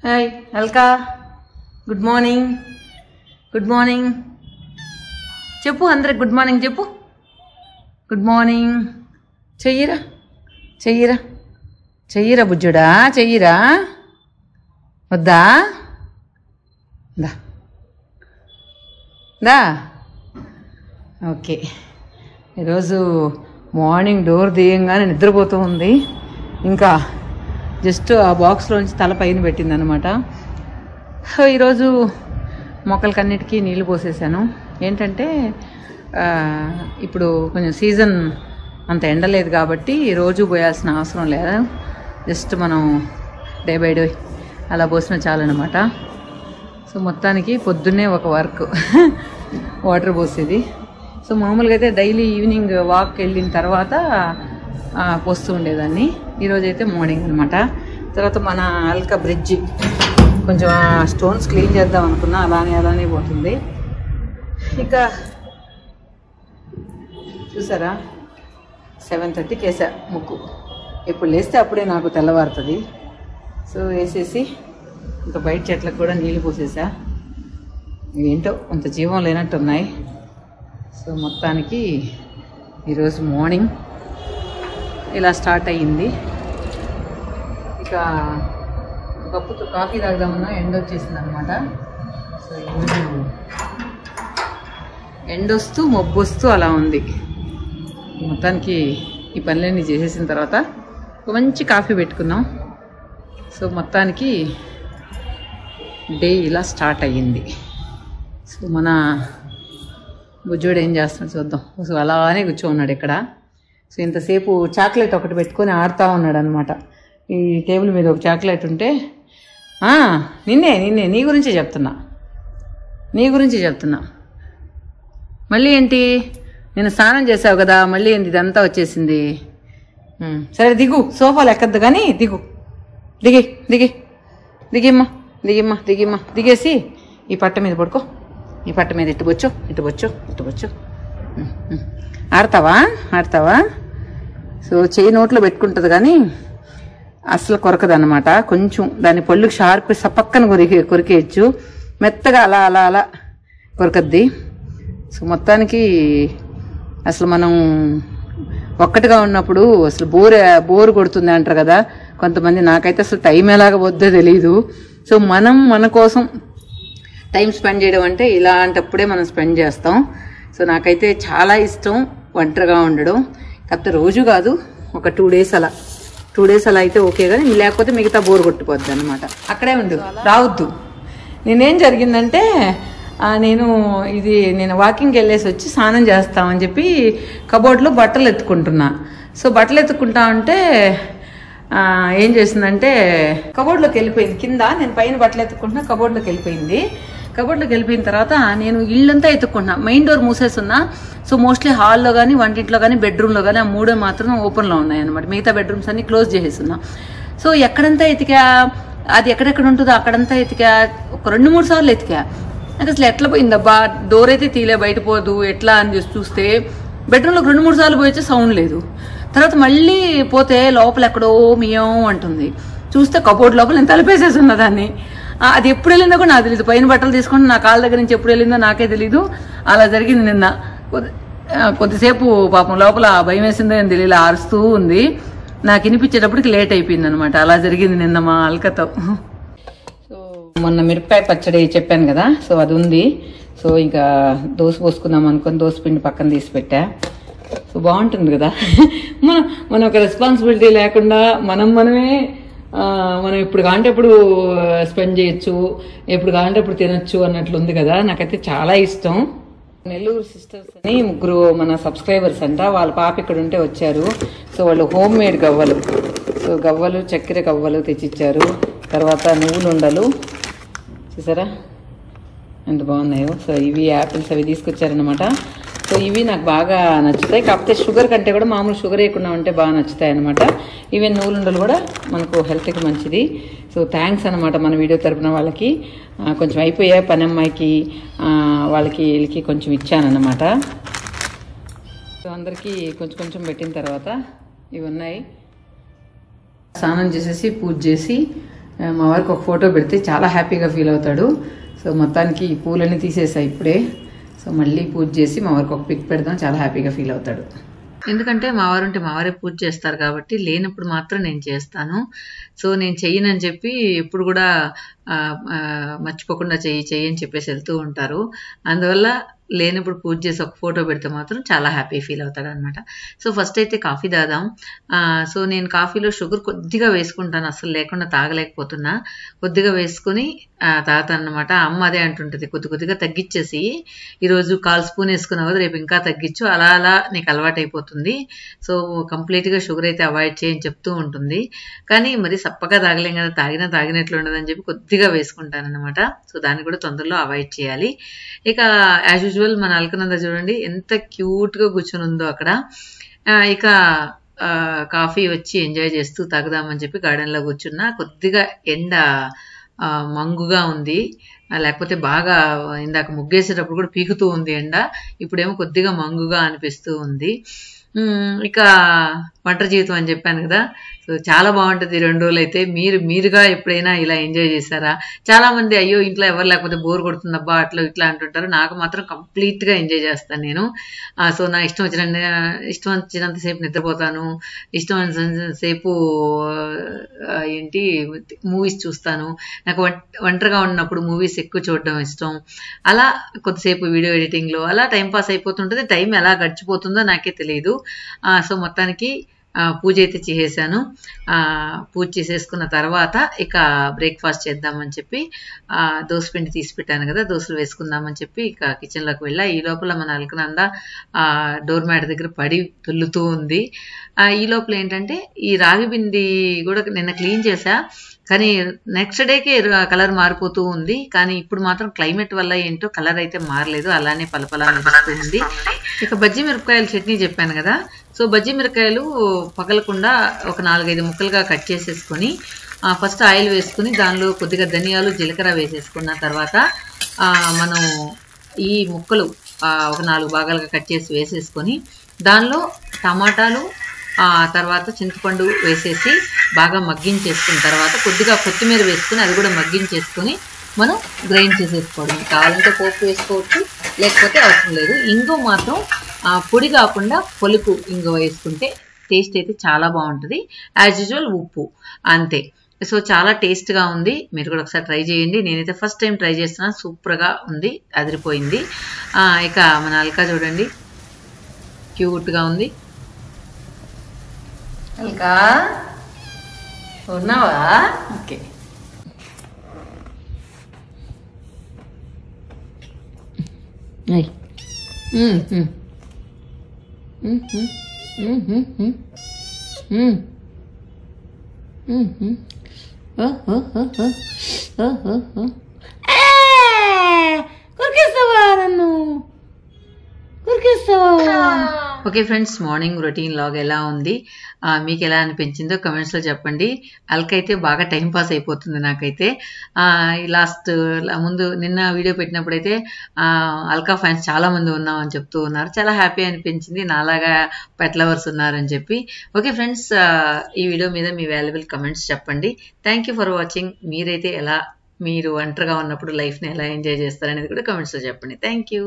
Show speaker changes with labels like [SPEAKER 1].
[SPEAKER 1] Hi Alka, good morning. Good morning చెప్పు, అందరికి good morning చెప్పు. Good morning. చెయ్యిరా చెయ్యిరా చెయ్యిరా బుజ్జుడా, చెయ్యిరా. వద్దా? దా దా. ఓకే, ఈరోజు మార్నింగ్ డోర్ తీయంగానే నిద్రపోతూ ఉంది. ఇంకా జస్ట్ ఆ బాక్స్లోంచి తల పైన పెట్టిందనమాట. ఈరోజు మొక్కలకన్నిటికీ నీళ్ళు పోసేసాను. ఏంటంటే ఇప్పుడు కొంచెం సీజన్ అంత ఎండలేదు కాబట్టి రోజు పోయాల్సిన అవసరం లేదు. జస్ట్ మనం డే బై డే అలా పోసినా చాలన్నమాట. సో మొత్తానికి పొద్దున్నే ఒక వర్క్ వాటర్ పోసేది. సో మామూలుగా అయితే డైలీ ఈవినింగ్ వాక్ వెళ్ళిన తర్వాత పోస్తూ ఉండేదాన్ని. ఈరోజైతే మార్నింగ్ అనమాట. తర్వాత మన అల్కా బ్రిడ్జి కొంచెం స్టోన్స్ క్లీన్ చేద్దాం అనుకున్నా, అలానే పోతుంది. ఇక చూసారా 7:30కి వేసా ముగ్గు. ఎప్పుడు లేస్తే అప్పుడే నాకు తెల్లవారుతుంది. సో వేసేసి ఇంకా బయట చెట్లకు కూడా నీళ్ళు పోసేసా. ఏంటో అంత జీవం లేనట్టు ఉన్నాయి. సో మొత్తానికి ఈరోజు మార్నింగ్ ఇలా స్టార్ట్ అయ్యింది. ఇక కప్పుతో కాఫీ తాగుదామన్నా ఎండ వచ్చేసింది అనమాట. సో ఈరోజు ఎండొస్తూ మబ్బు వస్తూ అలా ఉంది. మొత్తానికి ఈ పనులన్నీ చేసేసిన తర్వాత ఒక మంచి కాఫీ పెట్టుకున్నాం. సో మొత్తానికి డే ఇలా స్టార్ట్ అయ్యింది. సో మన బుజ్జోడు ఏం చేస్తున్నాడు చూద్దాం. సో అలానే కూర్చోన్నాడు ఇక్కడ. సో ఇంతసేపు చాక్లెట్ ఒకటి పెట్టుకొని ఆడుతూ ఉన్నాడు అనమాట. ఈ టేబుల్ మీద ఒక చాక్లెట్ ఉంటే నిన్నే నీ గురించే చెప్తున్నా. మళ్ళీ ఏంటి, నేను స్నానం చేసావు కదా, మళ్ళీ ఏంటి ఇదంతా వచ్చేసింది. సరే దిగు, సోఫాలు ఎక్కద్దు కానీ దిగిమ్మా. దిగేసి ఈ పట్ట మీద పడుకో. ఈ పట్ట మీద ఇటు బొచ్చు. ఆడతావా? సో చెయ్యి నోట్లో పెట్టుకుంటుంది కానీ అసలు కొరకదన్నమాట. కొంచెం దాని పళ్ళుకి షార్ప్ సపక్కన కొరికేయచ్చు, మెత్తగా అలా కొరకద్ది. సో మొత్తానికి అసలు మనం ఒక్కటిగా ఉన్నప్పుడు అసలు బోరు కొడుతుంది అంటారు కదా కొంతమంది. నాకైతే అసలు టైం ఎలాగ పోద్దో తెలియదు. సో మనం మన కోసం టైం స్పెండ్ చేయడం అంటే ఇలాంటప్పుడే మనం స్పెండ్ చేస్తాం. సో నాకైతే చాలా ఇష్టం ఒంటరిగా ఉండడం. కాకపోతే రోజు కాదు, ఒక 2 డేస్ అలా అయితే ఓకే, కానీ లేకపోతే మిగతా బోర్ కొట్టిపోద్ది అనమాట. అక్కడే ఉండు, రావద్దు. నేనేం జరిగిందంటే నేను వాకింగ్కి వెళ్ళేసి వచ్చి స్నానం చేస్తామని చెప్పి కబోర్డ్లో బట్టలు ఎత్తుకుంటున్నా. సో బట్టలు ఎత్తుకుంటా ఉంటే ఏం చేసిందంటే కబోర్డ్లోకి వెళ్ళిపోయింది. కింద నేను పైన బట్టలు ఎత్తుకుంటున్నా, కబోర్డ్లోకి వెళ్ళిపోయిన తర్వాత నేను ఇళ్ళంతా ఎత్తుకుంటున్నా. మెయిన్ డోర్ మూసేస్తున్నా. సో మోస్ట్లీ హాల్లో కానీ, వంటింట్లో కానీ, బెడ్రూమ్లో కానీ ఆ 3 మాత్రం ఓపెన్లో ఉన్నాయన్నమాట. మిగతా బెడ్రూమ్స్ అన్ని క్లోజ్ చేసేస్తున్నా. సో ఎక్కడంతా ఎతికా, అది ఎక్కడెక్కడ ఉంటుందో అక్కడంతా ఎతికా. ఒక 2-3 సార్లు ఎతికా. నాకు అసలు ఎట్లా పోయిందబ్బా, డోర్ అయితే తీలే, బయట పోదు ఎట్లా అని చూస్తే బెడ్రూమ్లోకి 2-3 సార్లు పోయితే సౌండ్ లేదు. తర్వాత మళ్ళీ పోతే లోపల ఎక్కడో మియం అంటుంది. చూస్తే కబోర్డ్ లోపల నేను తలపేసేసి ఉన్న దాన్ని. అది ఎప్పుడు వెళ్ళిందో కూడా నాకు తెలియదు. పైన బట్టలు తీసుకుంటే నా కాళ్ళ దగ్గర నుంచి ఎప్పుడు వెళ్ళిందో నాకే తెలీదు. అలా జరిగింది నిన్న. కొద్దిసేపు పాపం లోపల భయం వేసిందో అని తెలియదు, ఆరుస్తూ ఉంది. నాకు వినిపించేటప్పటికి లేట్ అయిపోయింది అనమాట. అలా జరిగింది నిన్న మా అల్కతో. సో మొన్న మిరపకాయ పచ్చడి చెప్పాను కదా, సో అది ఉంది. సో ఇంకా దోశ పోసుకుందాం అనుకుని దోశ పిండి పక్కన తీసి పెట్టా. సో బాగుంటుంది కదా, మనం ఒక రెస్పాన్సిబిలిటీ లేకుండా మనమే మనం ఇప్పుడు కాంటే ఎప్పుడు స్పెండ్ చేయొచ్చు, ఎప్పుడు కాంటే ఎప్పుడు తినొచ్చు అన్నట్లు ఉంది కదా. నాకైతే చాలా ఇష్టం. నెల్లూరు సిస్టర్స్ అని 3 మన సబ్స్క్రైబర్స్ అంట. వాళ్ళ పాప ఇక్కడ ఉంటే వచ్చారు. సో వాళ్ళు హోమ్ మేడ్ గవ్వలు, సో గవ్వలు, చక్కెర గవ్వలు తెచ్చిచ్చారు. తర్వాత నువ్వులు ఉండలు చూసారా ఎంత బాగున్నాయో. సో ఇవి యాపిల్స్ అవి తీసుకొచ్చారనమాట. సో ఇవి నాకు బాగా నచ్చుతాయి. కాకపోతే షుగర్ కంటే కూడా మామూలు షుగర్ వేయకుండా ఉంటే బాగా నచ్చుతాయి అనమాట. ఈవెన్ నువ్వులుండలు కూడా మనకు హెల్త్కి మంచిది. సో థ్యాంక్స్ అనమాట మన వీడియో తరపున వాళ్ళకి. కొంచెం అయిపోయాయి, పని అమ్మాయికి వీళ్ళకి కొంచెం ఇచ్చానమాట. సో అందరికీ కొంచెం పెట్టిన తర్వాత ఇవి ఉన్నాయి. స్నానం చేసేసి పూజ చేసి మా వారికి ఒక ఫోటో పెడితే చాలా హ్యాపీగా ఫీల్ అవుతాడు. సో మొత్తానికి ఈ పూలన్నీ తీసేసా ఇప్పుడే. సో మళ్ళీ పూజ చేసి మా వారికి ఒక పిక్ పెడదాం, చాలా హ్యాపీగా ఫీల్ అవుతాడు. ఎందుకంటే మా వారు ఉంటే మా వారే పూజ చేస్తారు కాబట్టి, లేనప్పుడు మాత్రం నేను చేస్తాను. సో నేను చెయ్యనని చెప్పి ఎప్పుడు కూడా మర్చిపోకుండా చెయ్యి అని చెప్పేసి వెళ్తూ ఉంటారు. అందువల్ల లేనప్పుడు పూజ చేసి ఒక ఫోటో పెడితే మాత్రం చాలా హ్యాపీ ఫీల్ అవుతాడు అనమాట. సో ఫస్ట్ అయితే కాఫీ తాదాం. సో నేను కాఫీలో షుగర్ కొద్దిగా వేసుకుంటాను, అసలు లేకుండా తాగలేకపోతున్నా. కొద్దిగా వేసుకుని తాగుతాను అనమాట. అమ్మ అదే అంటుంటుంది, కొద్దిగా తగ్గించేసి ఈరోజు 1/4 స్పూన్ వేసుకున్నావు కదా, రేపు ఇంకా తగ్గించు, అలా అలా నీకు అలవాటు అయిపోతుంది. సో కంప్లీట్గా షుగర్ అయితే అవాయిడ్ చేయని చెప్తూ ఉంటుంది. కానీ మరి సప్పగా తాగలేం కదా, తాగినట్లు ఉండదని చెప్పి కొద్దిగా వేసుకుంటాను అనమాట. సో దాన్ని కూడా తొందరలో అవాయిడ్ చేయాలి. ఇక యాజ్ యూజువల్ మన అల్కనంద చూడండి ఎంత క్యూట్గా కూర్చొని ఉందో అక్కడ. ఇక కాఫీ వచ్చి ఎంజాయ్ చేస్తూ తాగుదామని చెప్పి గార్డెన్లో కూర్చున్నా. కొద్దిగా ఎండ మంగుగా ఉంది, లేకపోతే బాగా ఇందాక ముగ్గేసేటప్పుడు కూడా పీకుతూ ఉంది ఎండ. ఇప్పుడేమో కొద్దిగా మంగుగా అనిపిస్తూ ఉంది. ఇక ఒంటరి జీవితం అని చెప్పాను కదా, సో చాలా బాగుంటుంది 2 రోజులు అయితే. మీరుగా ఎప్పుడైనా ఇలా ఎంజాయ్ చేశారా? చాలా మంది అయ్యో ఇంట్లో ఎవరు లేకపోతే బోర్ కొడుతుందబ్బా అట్లా ఇట్లా అంటుంటారు. నాకు మాత్రం కంప్లీట్గా ఎంజాయ్ చేస్తాను నేను. సో నా ఇష్టం వచ్చినంతసేపు నిద్రపోతాను, ఇష్టం వచ్చినంతసేపు మూవీస్ చూస్తాను. నాకు ఒంటరిగా ఉన్నప్పుడు మూవీస్ ఎక్కువ చూడడం ఇష్టం. అలా కొద్దిసేపు వీడియో ఎడిటింగ్లో అలా టైంపాస్ అయిపోతుంటుంది. టైం ఎలా గడిచిపోతుందో నాకే తెలియదు. సో మొత్తానికి పూజ అయితే చేసేసాను. పూజ చేసేసుకున్న తర్వాత ఇక బ్రేక్ఫాస్ట్ చేద్దామని చెప్పి దోసపిండి తీసి పెట్టాను కదా, దోశలు వేసుకుందామని చెప్పి ఇక కిచెన్లోకి వెళ్ళా. ఈ లోపల మన అల్కనంద డోర్ మ్యాట్ దగ్గర పడి తుల్లుతూ ఉంది. ఈ లోపల ఏంటంటే ఈ రాగి పిండి కూడా నిన్న క్లీన్ చేసా, కానీ నెక్స్ట్ డేకే కలర్ మారిపోతూ ఉంది. కానీ ఇప్పుడు మాత్రం క్లైమేట్ వల్ల ఏంటో కలర్ అయితే మారలేదు, అలానే పలపలా మెరుస్తూ ఉంది. ఇక బజ్జీ మిరపకాయల చట్నీ చెప్పాను కదా, సో బజ్జీ మిరపకాయలు పగలకుండా ఒక 4-5 ముక్కలుగా కట్ చేసేసుకొని ఫస్ట్ ఆయిల్ వేసుకుని దానిలో కొద్దిగా ధనియాలు జీలకర్ర వేసేసుకున్న తర్వాత మనం ఈ ముక్కలు ఒక 4 భాగాలుగా కట్ చేసి వేసేసుకొని దానిలో టమాటాలు తర్వాత చింతపండు వేసేసి బాగా మగ్గించేసుకున్న తర్వాత కొద్దిగా కొత్తిమీర వేసుకుని అది కూడా మగ్గించేసుకొని మనం గ్రైండ్ చేసేసుకోవడం. కావాలంటే పోపు వేసుకోవచ్చు, లేకపోతే అవసరం లేదు. ఇంగు మాత్రం పొడి కాకుండా పొలుకు ఇంగు వేసుకుంటే టేస్ట్ అయితే చాలా బాగుంటుంది. యాజ్ యూజువల్ ఉప్పు అంతే. సో చాలా టేస్ట్గా ఉంది, మీరు కూడా ఒకసారి ట్రై చేయండి. నేనైతే ఫస్ట్ టైం ట్రై చేస్తున్నా, సూపర్గా ఉంది, అదిరిపోయింది. ఇక మన అల్కా చూడండి క్యూట్గా ఉంది. అల్కా ఉన్నావా? ఓకే. కొరికేస్తావా నన్ను? కొరికేస్తావా? Okay friends, morning routine vlog ఎలా ఉంది, మీకు ఎలా అనిపించిందో కమెంట్స్లో చెప్పండి. అల్కా అయితే బాగా టైంపాస్ అయిపోతుంది నాకైతే. ముందు నిన్న వీడియో పెట్టినప్పుడైతే అల్కా ఫ్యాన్స్ చాలామంది ఉన్నామని చెప్తూ ఉన్నారు. చాలా హ్యాపీ అనిపించింది, నాలాగా పెట్ లవర్స్ ఉన్నారని చెప్పి. ఓకే ఫ్రెండ్స్, ఈ వీడియో మీద మీ వాల్యుబుల్ కమెంట్స్ చెప్పండి. Thank you for watching. మీరైతే మీరు ఒంటరిగా ఉన్నప్పుడు లైఫ్ని ఎలా ఎంజాయ్ చేస్తారనేది కూడా కమెంట్స్లో చెప్పండి. Thank you.